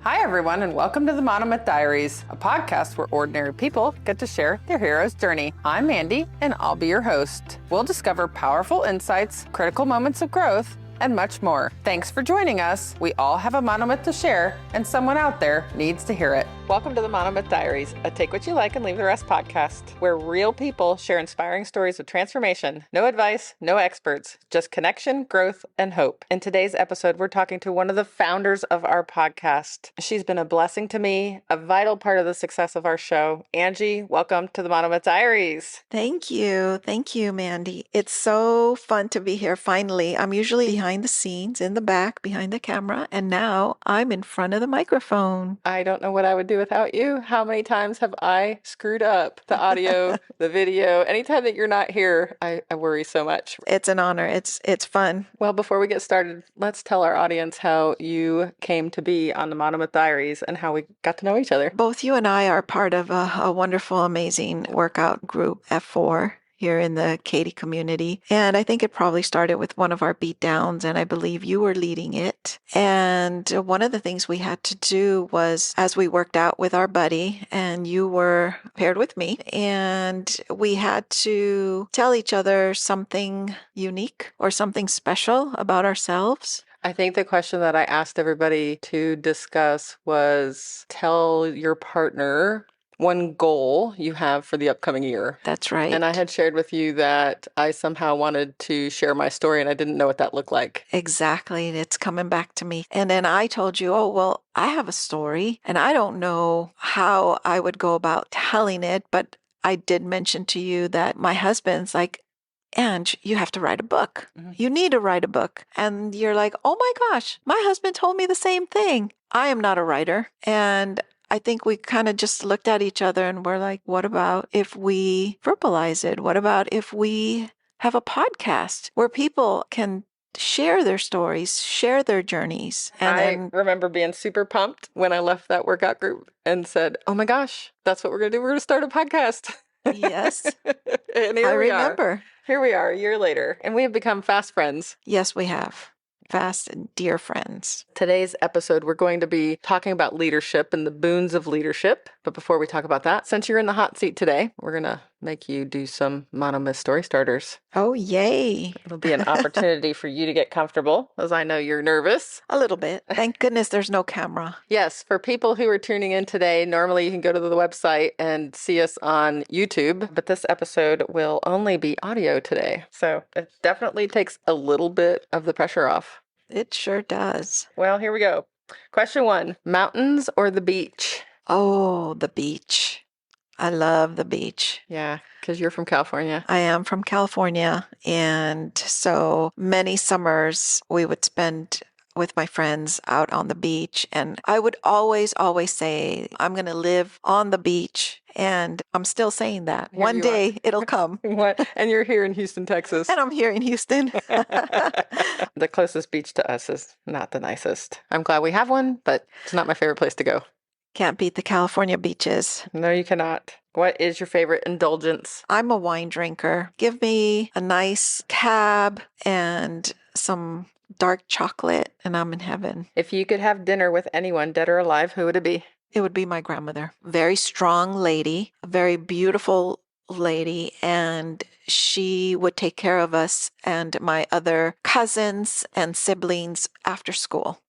Hi, everyone, and welcome to the Monomyth Diaries, a podcast where ordinary people get to share their hero's journey. I'm Andy, and I'll be your host. We'll discover powerful insights, critical moments of growth, and much more. Thanks for joining us. We all have a monomyth to share, and someone out there needs to hear it. Welcome to the Monomyth Diaries, a take what you like and leave the rest podcast, where real people share inspiring stories of transformation. No advice, no experts, just connection, growth, and hope. In today's episode, we're talking to one of the founders of our podcast. She's been a blessing to me, a vital part of the success of our show. Angie, welcome to the Monomyth Diaries. Thank you. Thank you, Mandy. It's so fun to be here finally. I'm usually behind the scenes, in the back, behind the camera, and now I'm in front of the microphone. I don't know what I would do without you. How many times have I screwed up the audio, the video? Anytime that you're not here, I worry so much. It's an honor. It's fun. Well, before we get started, let's tell our audience how you came to be on the Monomyth Diaries and how we got to know each other. Both you and I are part of a wonderful, amazing workout group, F4. Here in the Katy community. And I think it probably started with one of our beat downs, and I believe you were leading it. And one of the things we had to do was, as we worked out with our buddy, and you were paired with me, and we had to tell each other something unique or something special about ourselves. I think the question that I asked everybody to discuss was tell your partner one goal you have for the upcoming year. That's right. And I had shared with you that I somehow wanted to share my story and I didn't know what that looked like. Exactly. It's coming back to me. And then I told you, oh, well, I have a story and I don't know how I would go about telling it, but I did mention to you that my husband's like, Ange, you have to write a book. Mm-hmm. You need to write a book. And you're like, oh my gosh, my husband told me the same thing. I am not a writer. And I think we kind of just looked at each other and we're like, what about if we verbalize it? What about if we have a podcast where people can share their stories, share their journees? And I remember being super pumped when I left that workout group and said, oh my gosh, that's what we're going to do. We're going to start a podcast. Yes. And here we are. Here we are a year later, and we have become fast friends. Yes, we have. Fast and dear friends. Today's episode, we're going to be talking about leadership and the boons of leadership. But before we talk about that, since you're in the hot seat today, we're going to make you do some Monomyth story starters. Oh, yay. It'll be an opportunity for you to get comfortable, as I know you're nervous. A little bit. Thank goodness there's no camera. Yes, for people who are tuning in today, normally you can go to the website and see us on YouTube, but this episode will only be audio today. So it definitely takes a little bit of the pressure off. It sure does. Well, here we go. Question 1, mountains or the beach? Oh, the beach. I love the beach. Yeah, because you're from California. I am from California. And so many summers we would spend with my friends out on the beach. And I would always say, I'm going to live on the beach. And I'm still saying that. One day it'll come. And you're here in Houston, Texas. And I'm here in Houston. The closest beach to us is not the nicest. I'm glad we have one, but it's not my favorite place to go. Can't beat the California beaches. No, you cannot. What is your favorite indulgence? I'm a wine drinker. Give me a nice cab and some dark chocolate, and I'm in heaven. If you could have dinner with anyone, dead or alive, who would it be? It would be my grandmother. Very strong lady, a very beautiful lady, and she would take care of us and my other cousins and siblings after school.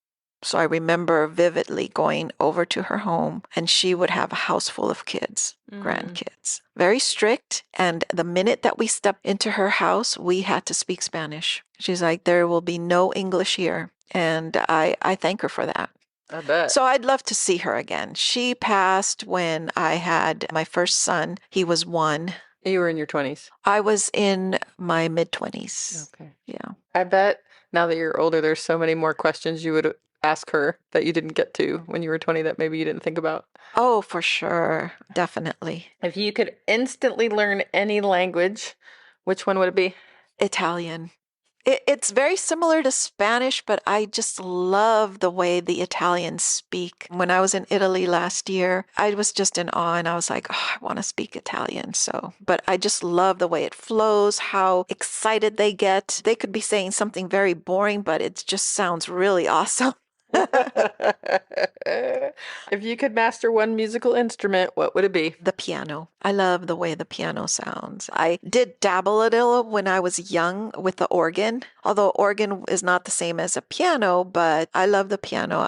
So I remember vividly going over to her home, and she would have a house full of kids, grandkids. Very strict. And the minute that we stepped into her house, we had to speak Spanish. She's like, there will be no English here. And I thank her for that. I bet. So I'd love to see her again. She passed when I had my first son. He was 1. You were in your 20s. I was in my mid-20s. Okay. Yeah. I bet now that you're older, there's so many more questions you would ask her that you didn't get to when you were 20 that maybe you didn't think about. Oh, for sure. Definitely. If you could instantly learn any language, which one would it be? Italian. It's very similar to Spanish, but I just love the way the Italians speak. When I was in Italy last year, I was just in awe and I was like, oh, I want to speak Italian. But I just love the way it flows, how excited they get. They could be saying something very boring, but it just sounds really awesome. If you could master one musical instrument, what would it be? The piano. I love the way the piano sounds. I did dabble a little when I was young with the organ, although organ is not the same as a piano, but I love the piano.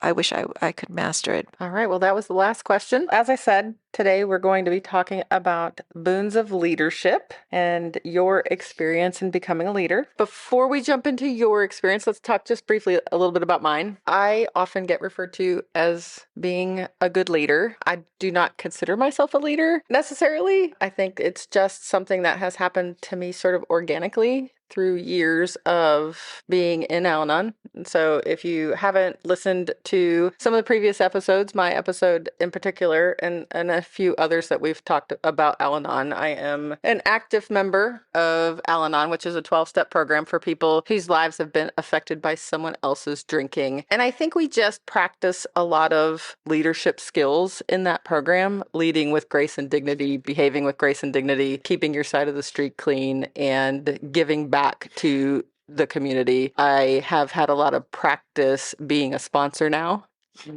I wish I could master it. All right, well, that was the last question. As I said, today we're going to be talking about boons of leadership and your experience in becoming a leader. Before we jump into your experience, let's talk just briefly a little bit about mine. I often get referred to as being a good leader. I do not consider myself a leader necessarily. I think it's just something that has happened to me sort of organically through years of being in Al-Anon. So if you haven't listened to some of the previous episodes, my episode in particular, and a few others that we've talked about Al-Anon, I am an active member of Al-Anon, which is a 12-step program for people whose lives have been affected by someone else's drinking. And I think we just practice a lot of leadership skills in that program, leading with grace and dignity, behaving with grace and dignity, keeping your side of the street clean, and giving back to the community. I have had a lot of practice being a sponsor now.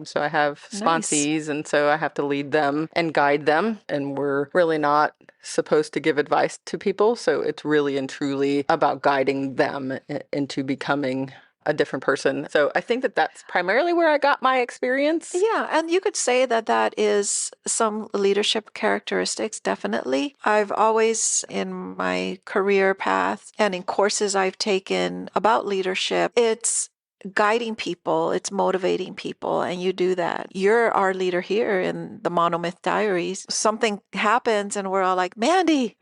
So I have sponsees, and so I have to lead them and guide them. And we're really not supposed to give advice to people. So it's really and truly about guiding them into becoming a different person. So I think that that's primarily where I got my experience. Yeah, and you could say that that is some leadership characteristics, definitely. I've always, in my career path and in courses I've taken about leadership, it's guiding people, it's motivating people, and you do that. You're our leader here in the Monomyth Diaries. Something happens and we're all like, Mandy!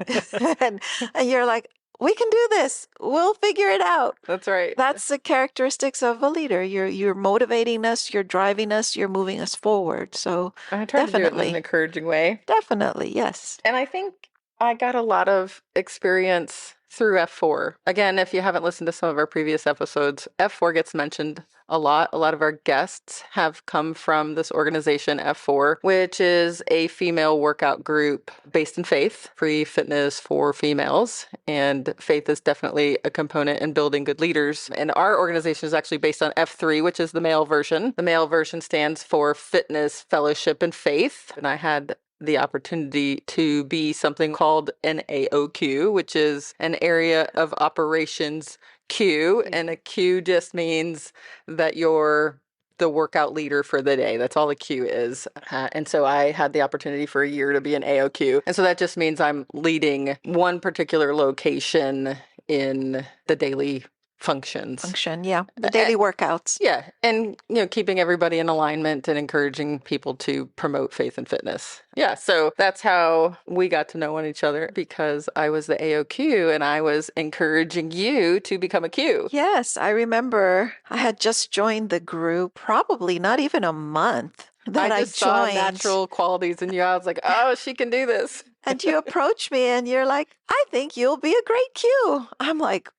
and you're like, we can do this. We'll figure it out. That's right. That's the characteristics of a leader. You're motivating us, you're driving us, you're moving us forward. So I try to do it in an encouraging way. Definitely, yes. And I think I got a lot of experience through F4. Again, if you haven't listened to some of our previous episodes, F4 gets mentioned a lot. A lot of our guests have come from this organization, F4, which is a female workout group based in faith, free fitness for females. And faith is definitely a component in building good leaders. And our organization is actually based on F3, which is the male version. The male version stands for fitness, fellowship, and faith. And I had the opportunity to be something called an AOQ, which is an area of operations Q. And a Q just means that you're the workout leader for the day. That's all a Q is. And so I had the opportunity for a year to be an AOQ. And so that just means I'm leading one particular location in the daily functions. Yeah. The daily workouts. Yeah. And, keeping everybody in alignment and encouraging people to promote faith and fitness. Yeah. So that's how we got to know each other, because I was the AOQ and I was encouraging you to become a Q. Yes. I remember I had just joined the group, probably not even a month that I just saw joined. Natural qualities in you. I was like, oh, she can do this. And you approached me and you're like, I think you'll be a great Q. I'm like,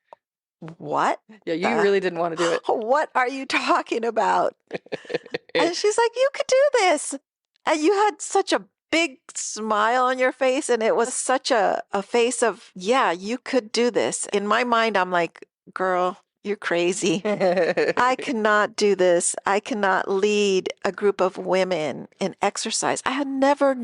what? Yeah, you really didn't want to do it. What are you talking about? And she's like, you could do this. And you had such a big smile on your face. And it was such a face of, yeah, you could do this. In my mind, I'm like, girl, you're crazy. I cannot do this. I cannot lead a group of women in exercise. I had never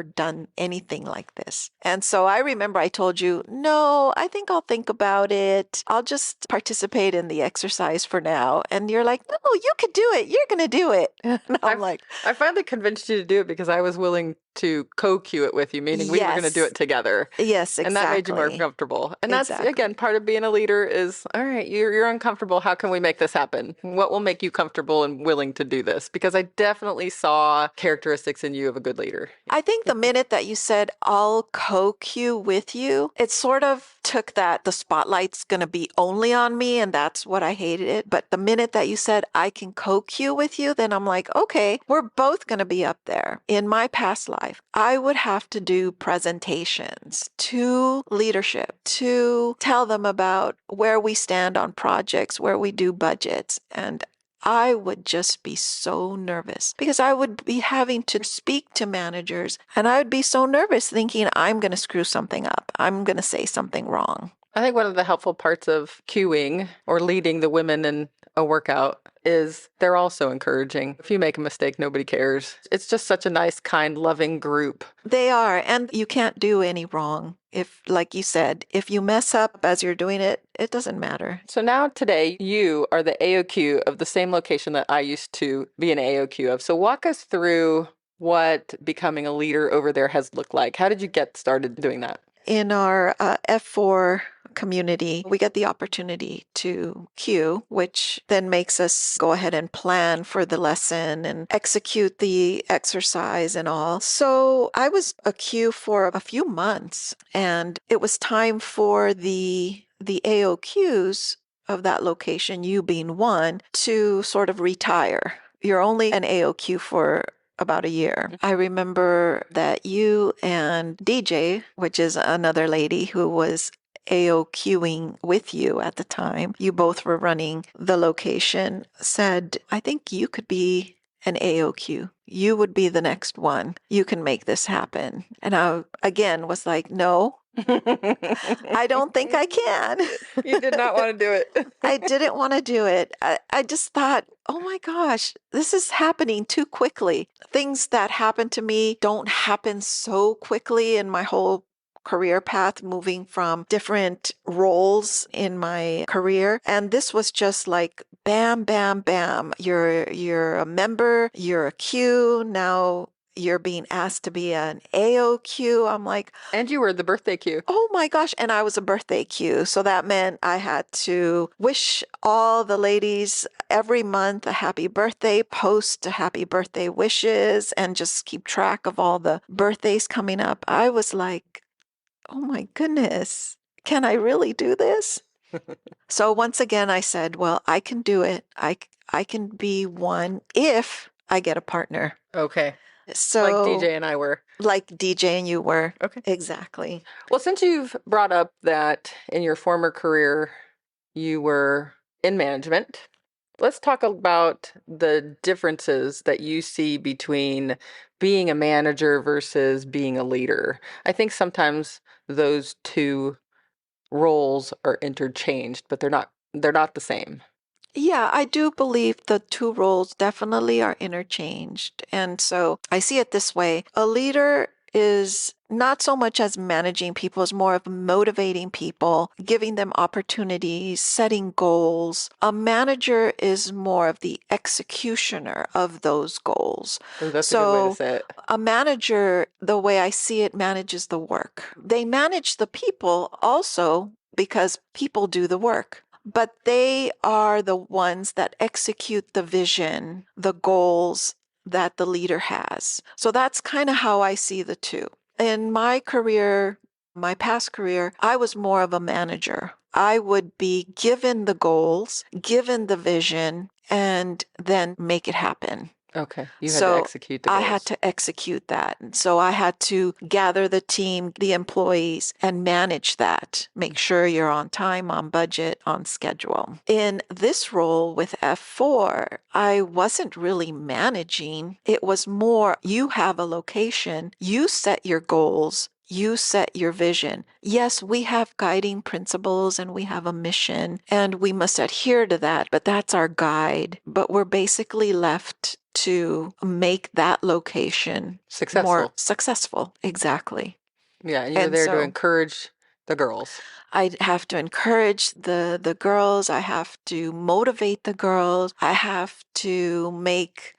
done anything like this. And so I remember I told you, no, I think I'll think about it. I'll just participate in the exercise for now. And you're like, no, you could do it. You're going to do it. And I'm like, I finally convinced you to do it because I was willing to co-cue it with you, meaning we were going to do it together. Yes, exactly. And that made you more comfortable. And that's, again, part of being a leader is, all right, you're uncomfortable. How can we make this happen? What will make you comfortable and willing to do this? Because I definitely saw characteristics in you of a good leader. I think the minute that you said, I'll co-cue with you, it sort of took that the spotlight's going to be only on me, and that's what I hated it. But the minute that you said, I can co-cue with you, then I'm like, okay, we're both going to be up there. In my past life, I would have to do presentations to leadership to tell them about where we stand on projects, where we do budgets. And I would just be so nervous because I would be having to speak to managers and I would be so nervous thinking I'm going to screw something up. I'm going to say something wrong. I think one of the helpful parts of cueing or leading the women in a workout is they're all so encouraging. If you make a mistake, nobody cares. It's just such a nice, kind, loving group. They are, and you can't do any wrong. If, like you said, if you mess up as you're doing it, it doesn't matter. So now today, you are the AOQ of the same location that I used to be an AOQ of. So walk us through what becoming a leader over there has looked like. How did you get started doing that? In our F4 community, we get the opportunity to queue, which then makes us go ahead and plan for the lesson and execute the exercise and all. So I was a queue for a few months, and it was time for the AOQs of that location, you being one, to sort of retire. You're only an AOQ for about a year. I remember that you and DJ, which is another lady who was AOQing with you at the time, you both were running the location, said, I think you could be an AOQ. You would be the next one. You can make this happen. And I, again, was like, no, I don't think I can. You did not want to do it. I didn't want to do it. I just thought, oh my gosh, this is happening too quickly. Things that happen to me don't happen so quickly in my whole career path, moving from different roles in my career. And this was just like bam, bam, bam. You're a member, you're a Q, now you're being asked to be an AOQ. I'm like, and you were the birthday Q. oh my gosh. And I was a birthday Q. So that meant I had to wish all the ladies every month a happy birthday, post happy birthday wishes, and just keep track of all the birthdays coming up. I was like, oh my goodness, can I really do this? So once again, I said, well, I can do it. I can be one if I get a partner. Okay. So like DJ and I were. Like DJ and you were. Okay. Exactly. Well, since you've brought up that in your former career, you were in management, let's talk about the differences that you see between being a manager versus being a leader. I think sometimes those two roles are interchanged, but they're not the same. Yeah, I do believe the two roles definitely are interchanged. And so I see it this way. A leader is not so much as managing people, as more of motivating people, giving them opportunities, setting goals. A manager is more of the executioner of those goals. Oh, that's a good way to say it. A manager, the way I see it, manages the work. They manage the people also because people do the work. But they are the ones that execute the vision, the goals that the leader has. So that's kind of how I see the two. In my career, my past career, I was more of a manager. I would be given the goals, given the vision, and then make it happen. Okay. You had to execute the goals. I had to execute that. And so I had to gather the team, the employees, and manage that. Make sure you're on time, on budget, on schedule. In this role with F4, I wasn't really managing. It was more, you have a location, you set your goals, you set your vision. Yes, we have guiding principles and we have a mission and we must adhere to that, but that's our guide. But we're basically left to make that location more successful. Exactly. Yeah, and you're there to encourage the girls. I have to encourage the girls. I have to motivate the girls. I have to make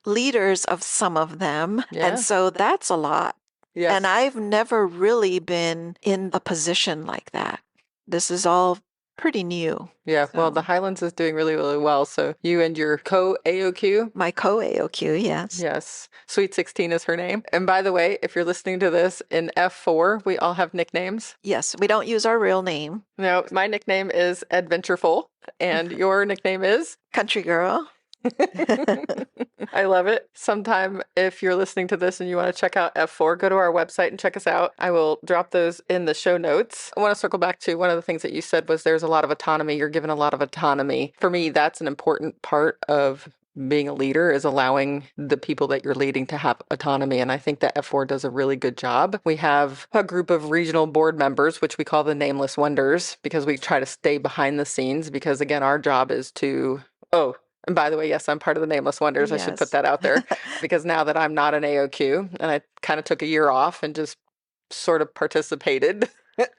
leaders of some of them. Yeah. And so that's a lot. Yes. And I've never really been in a position like that. This is all pretty new. Yeah, well, the Highlands is doing really, really well. So you and your co-AOQ? My co-AOQ, yes. Yes. Sweet 16 is her name. And by the way, if you're listening to this in F4, we all have nicknames. Yes, we don't use our real name. No, my nickname is Adventureful, and your nickname is? Country Girl. I love it. Sometime if you're listening to this and you want to check out F4, go to our website and check us out. I will drop those in the show notes. I want to circle back to one of the things that you said was there's a lot of autonomy. You're given a lot of autonomy. For me, that's an important part of being a leader is allowing the people that you're leading to have autonomy. And I think that F4 does a really good job. We have a group of regional board members, which we call the Nameless Wonders, because we try to stay behind the scenes because, again, our job is to Oh, and by the way, yes, I'm part of the Nameless Wonders. I should put Yes. that out there because now that I'm not an AOQ and I kind of took a year off and just sort of participated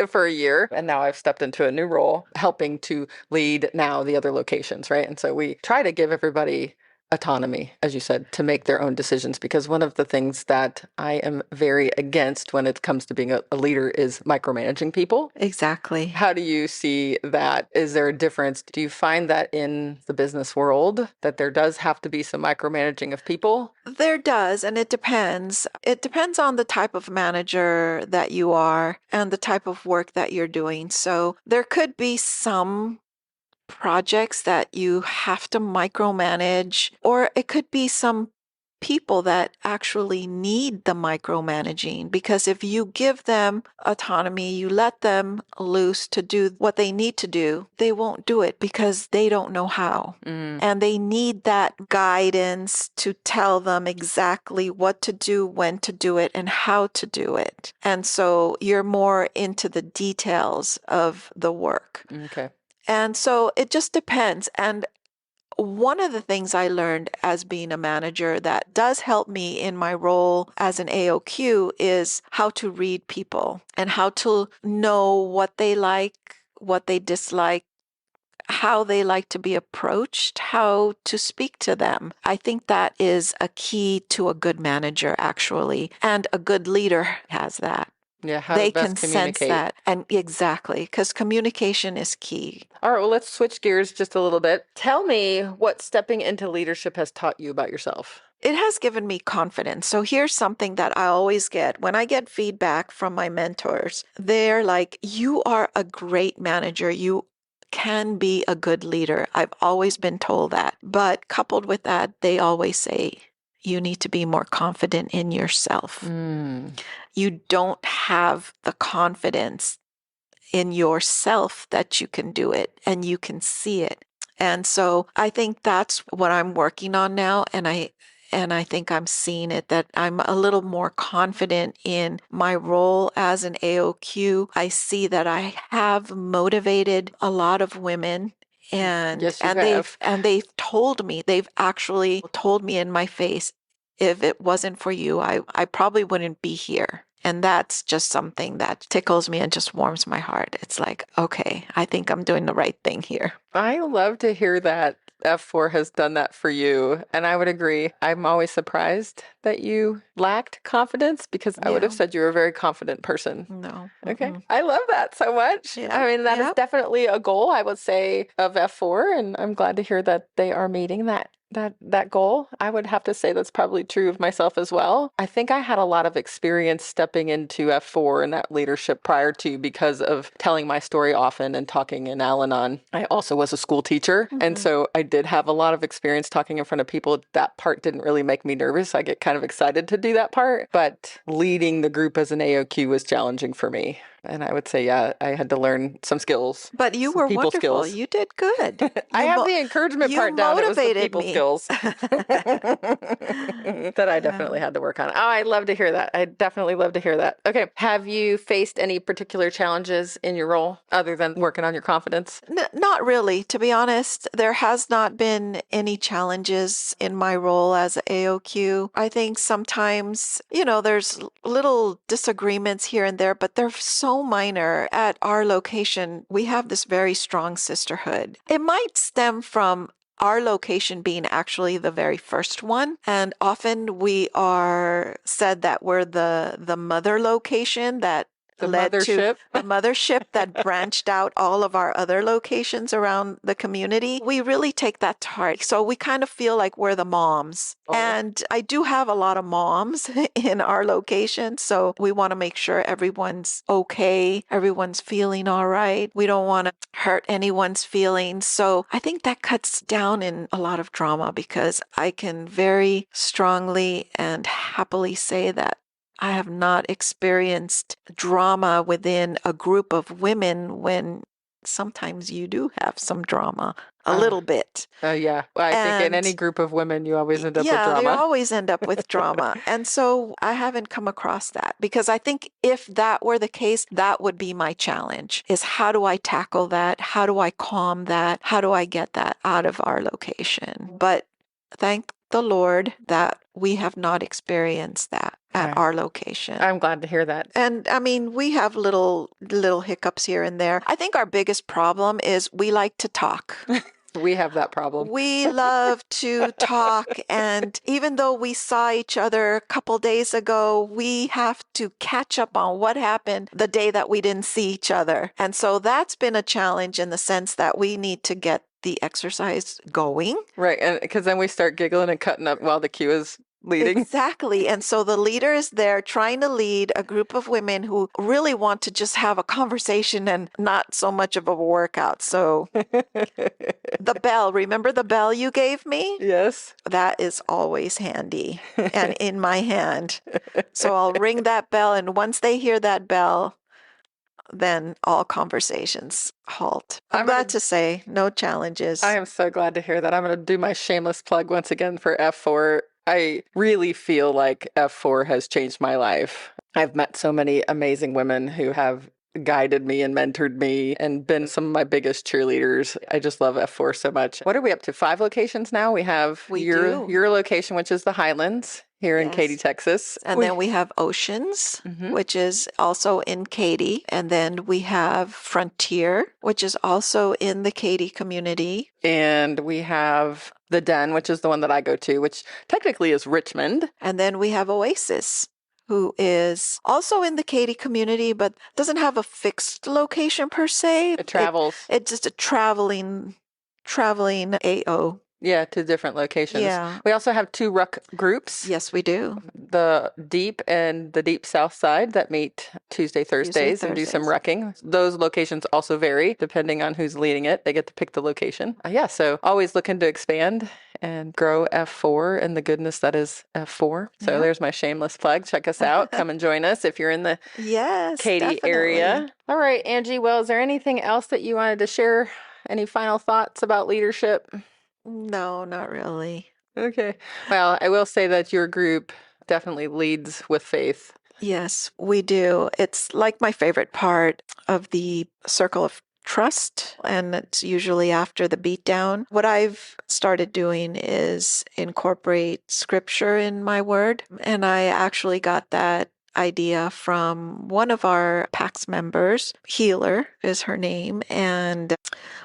for a year. And now I've stepped into a new role, helping to lead now the other locations, right? And so we try to give everybody autonomy, as you said, to make their own decisions. Because one of the things that I am very against when it comes to being a leader is micromanaging people. Exactly. How do you see that? Is there a difference? Do you find that in the business world that there does have to be some micromanaging of people? There does, and it depends. It depends on the type of manager that you are and the type of work that you're doing. So there could be some projects that you have to micromanage, or it could be some people that actually need the micromanaging, because if you give them autonomy, you let them loose to do what they need to do, they won't do it because they don't know how. And they need that guidance to tell them exactly what to do, when to do it, and how to do it. And so you're more into the details of the work. Okay. And so it just depends. And one of the things I learned as being a manager that does help me in my role as an AOQ is how to read people and how to know what they like, what they dislike, how they like to be approached, how to speak to them. I think that is a key to a good manager, actually, and a good leader has that. Yeah, how They to best can sense communicate. that. And exactly, because communication is key. All right, well, let's switch gears just a little bit. Tell me what stepping into leadership has taught you about yourself. It has given me confidence. So here's something that I always get when I get feedback from my mentors. They're like, you are a great manager. You can be a good leader. I've always been told that. But coupled with that, they always say, you need to be more confident in yourself. You don't have the confidence in yourself that you can do it and you can see it. And so I think that's what I'm working on now. And I think I'm seeing it, that I'm a little more confident in my role as an AOQ. I see that I have motivated a lot of women, and Yes, you they've told me, they've actually told me in my face, if it wasn't for you, I probably wouldn't be here. And that's just something that tickles me and just warms my heart. It's like, okay, I think I'm doing the right thing here. I love to hear that F4 has done that for you. And I would agree. I'm always surprised that you lacked confidence because I would have Yeah. said you were a very confident person. No. Okay. Mm-mm. I love that so much. Yeah. I mean, that is Yep. definitely a goal, I would say, of F4. And I'm glad to hear that they are meeting that goal. I would have to say that's probably true of myself as well. I think I had a lot of experience stepping into F4 and that leadership prior to, because of telling my story often and talking in Al-Anon. I also was a school teacher. And so I did have a lot of experience talking in front of people. That part didn't really make me nervous. I get kind of excited to do that part. But leading the group as an AOQ was challenging for me. And I would say, yeah, I had to learn some skills. But you some were people wonderful. skills. You did good. I You have mo- the encouragement you part down. It was the motivated people me. skills that I definitely had to work on. Oh, I love to hear that. I definitely love to hear that. Okay. Have you faced any particular challenges in your role other than working on your confidence? Not really, to be honest. There has not been any challenges in my role as a AOQ. I think sometimes, there's little disagreements here and there, but they're so minor. At our location, we have this very strong sisterhood. It might stem from our location being actually the very first one. And often we are said that we're the mother location that The led to mothership. the mothership that branched out all of our other locations around the community. We really take that to heart. So we kind of feel like we're the moms. Oh. And I do have a lot of moms in our location. So we want to make sure everyone's okay, everyone's feeling all right. We don't want to hurt anyone's feelings. So I think that cuts down in a lot of drama, because I can very strongly and happily say that I have not experienced drama within a group of women when sometimes you do have some drama, a little bit. Yeah. Well, I think in any group of women, you always end up with Yeah, they drama. always end up with drama. And so I haven't come across that, because I think if that were the case, that would be my challenge, is how do I tackle that? How do I calm that? How do I get that out of our location? But thank the Lord that we have not experienced that at Right. our location. I'm glad to hear that. And I mean, we have little hiccups here and there. I think our biggest problem is we like to talk. We have that problem. We love to talk, and even though we saw each other a couple days ago, we have to catch up on what happened the day that we didn't see each other. And so that's been a challenge in the sense that we need to get the exercise going. Right. And because then we start giggling and cutting up while the cue is leading. Exactly. And so the leader is there trying to lead a group of women who really want to just have a conversation and not so much of a workout. So the bell, remember the bell you gave me? Yes. That is always handy and in my hand. So I'll ring that bell, and once they hear that bell, then all conversations halt. I'm glad to say no challenges. I am so glad to hear that. I'm going to do my shameless plug once again for F4. I really feel like F4 has changed my life. I've met so many amazing women who have guided me and mentored me and been some of my biggest cheerleaders. I just love F4 so much. What are we up to? 5 locations now? We have your location, which is the Highlands here in Katy, Texas. And then we have Oceans, which is also in Katy. And then we have Frontier, which is also in the Katy community. And we have the Den, which is the one that I go to, which technically is Richmond. And then we have Oasis, who is also in the Katy community, but doesn't have a fixed location per se. It travels. It's just a traveling AO. Yeah, to different locations. Yeah. We also have 2 ruck groups. Yes, we do. The Deep and the Deep South Side that meet Tuesday, Thursdays, and do some rucking. Those locations also vary depending on who's leading it. They get to pick the location. So always looking to expand and grow F4 and the goodness that is F4. So there's my shameless plug. Check us out. Come and join us if you're in the Katy area. All right, Angie. Well, is there anything else that you wanted to share? Any final thoughts about leadership? No, not really. Okay. Well, I will say that your group definitely leads with faith. Yes, we do. It's like my favorite part of the circle of trust, and it's usually after the beatdown. What I've started doing is incorporate scripture in my word, and I actually got that idea from one of our PAX members. Healer is her name, and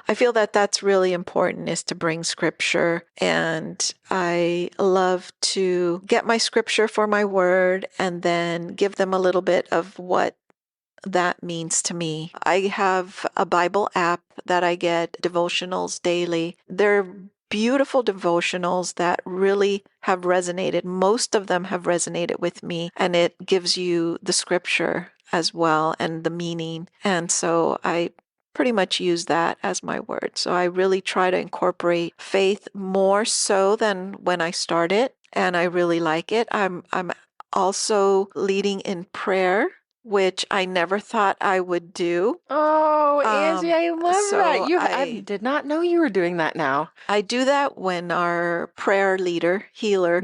I feel that that's really important, is to bring scripture. And I love to get my scripture for my word and then give them a little bit of what that means to me. I have a Bible app that I get devotionals daily. They're beautiful devotionals that really have resonated. Most of them have resonated with me, and it gives you the scripture as well and the meaning. And so I pretty much use that as my word. So I really try to incorporate faith more so than when I started, and I really like it. I'm also leading in prayer, which I never thought I would do. Oh, Angie, I love that. I did not know you were doing that now. I do that when our prayer leader, healer,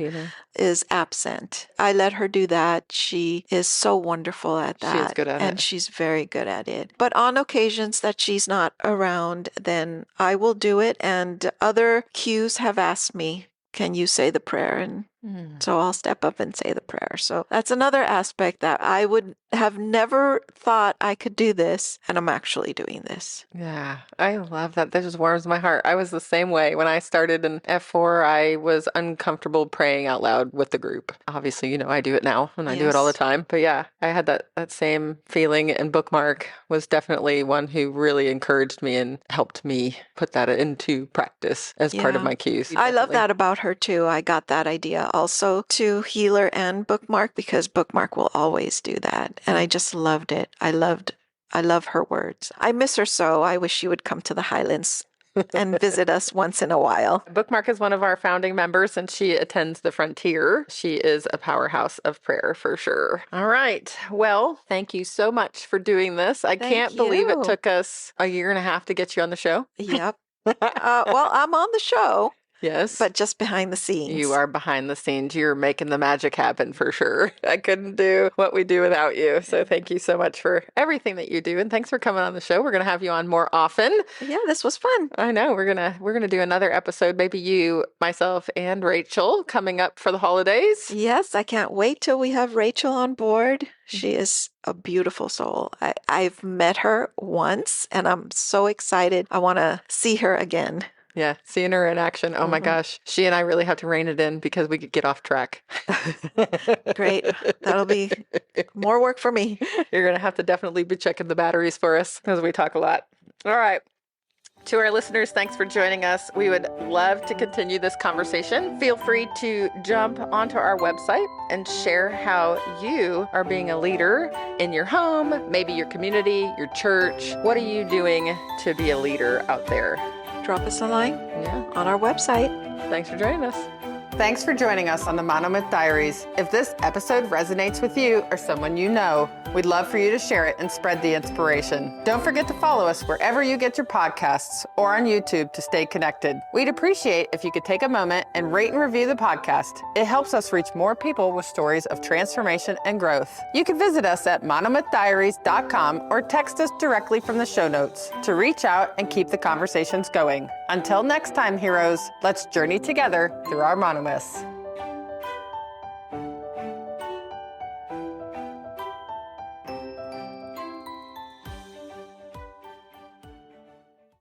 is absent. I let her do that. She is so wonderful at that. She's good at it. And she's very good at it. But on occasions that she's not around, then I will do it. And other Qs have asked me, can you say the prayer? And so I'll step up and say the prayer. So that's another aspect that I would have never thought I could do this, and I'm actually doing this. Yeah, I love that. That just warms my heart. I was the same way. When I started in F4, I was uncomfortable praying out loud with the group. Obviously, I do it now, and I do it all the time. But yeah, I had that same feeling, and Bookmark was definitely one who really encouraged me and helped me put that into practice as part of my cues. I love that about her too. I got that idea also to Healer and Bookmark, because Bookmark will always do that. And I just loved it. I love her words. I miss her so. I wish she would come to the Highlands and visit us once in a while. Bookmark is one of our founding members, and she attends the Frontier. She is a powerhouse of prayer for sure. All right. Well, thank you so much for doing this. I can't believe it took us a year and a half to get you on the show. Yep. Well, I'm on the show. Yes. But just behind the scenes. You are behind the scenes. You're making the magic happen for sure. I couldn't do what we do without you. So thank you so much for everything that you do. And thanks for coming on the show. We're going to have you on more often. Yeah, this was fun. I know. We're going to do another episode. Maybe you, myself, and Rachel coming up for the holidays. Yes, I can't wait till we have Rachel on board. She is a beautiful soul. I've met her once and I'm so excited. I want to see her again. Yeah, seeing her in action. Oh my gosh. She and I really have to rein it in because we could get off track. Great. That'll be more work for me. You're going to have to definitely be checking the batteries for us because we talk a lot. All right. To our listeners, thanks for joining us. We would love to continue this conversation. Feel free to jump onto our website and share how you are being a leader in your home, maybe your community, your church. What are you doing to be a leader out there? Drop us a line on our website. Thanks for joining us. Thanks for joining us on the Monomyth Diaries. If this episode resonates with you or someone you know, we'd love for you to share it and spread the inspiration. Don't forget to follow us wherever you get your podcasts or on YouTube to stay connected. We'd appreciate if you could take a moment and rate and review the podcast. It helps us reach more people with stories of transformation and growth. You can visit us at monomythdiaries.com or text us directly from the show notes to reach out and keep the conversations going. Until next time, heroes, let's journey together through our monomyths.